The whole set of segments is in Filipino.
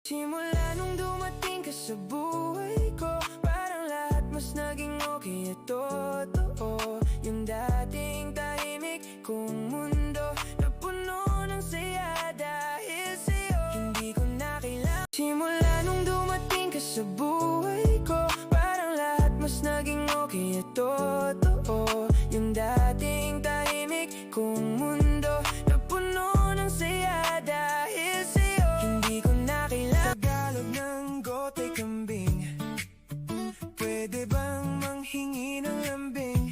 Simula nung dumating ka sa buhay ko, parang lahat mas naging okay at totoo. Yung dating tahimik kong mundo na puno ng saya dahil sa'yo, hindi ko na kailangan. Simula nung dumating ka sa buhay ko, parang lahat mas naging okay at totoo. Yung dating tahimik kong mundo na puno ng saya dahil sa'yo, hindi ko na kailangan. Tagalog ng gotay kambing, pwede bang manghingi ng lambing?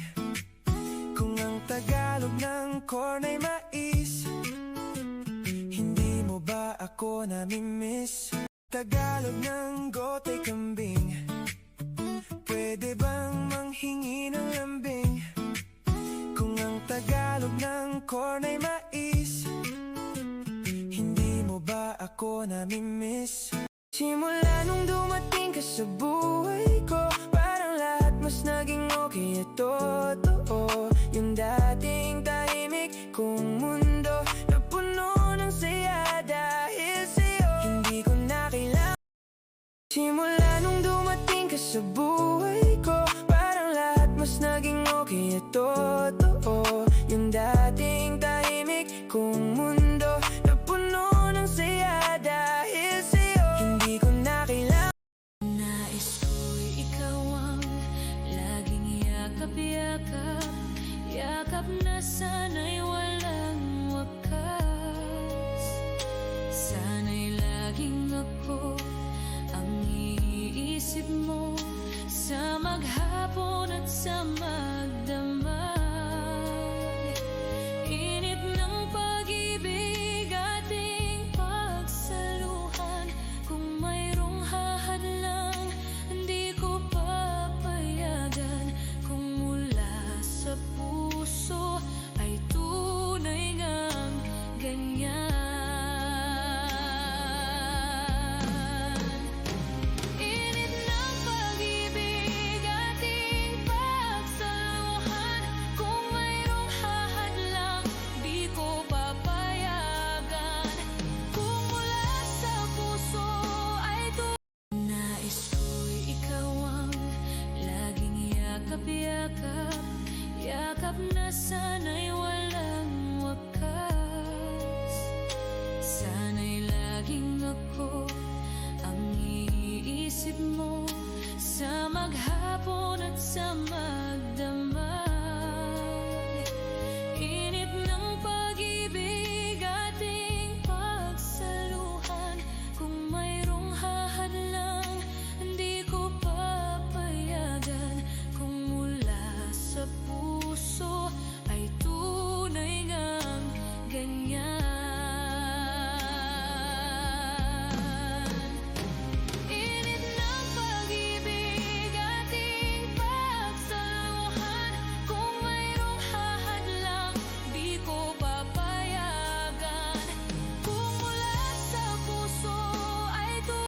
Kung ang Tagalog ng corn ay mais, hindi mo ba ako namimiss? Tagalog ng gotay kambing, pwede bang manghingi ng lambing? Kung ang Tagalog ng corn ay mais, hindi mo ba ako namimiss? Simula nung dumating ka sa buhay ko, parang lahat mas naging okay at totoo. Yung dating tahimik kong mundo na puno ng saya dahil sa'yo, hindi ko na kailangan. Simula nung dumating ka sa buhay ko, parang lahat mas naging okay at totoo. Yung dating tahimik kong mundo na puno ng saya dahil sa'yo, hindi ko na kailangan. Nais ko'y ikaw ang laging yakap-yakap, yakap na sana'y walang wakas. Sana'y laging ako ang iniisip mo sa maghapon at sa magdamag. Init ng pag-ibig ating pagsaluhan, kung mayroong hahadlang hindi ko papayagan. Kung mula sa puso ay tunay ngang ganyan. Init ng pag-ibig ating pagsaluhan, kung mayroong hahadlang di ko papayagan. Kung mula sa puso ay nais ko'y ikaw ang laging yakap-yakap, yakap na sana'y walang wakas. Sana'y laging ako ang iniisip mo sa maghapon at sa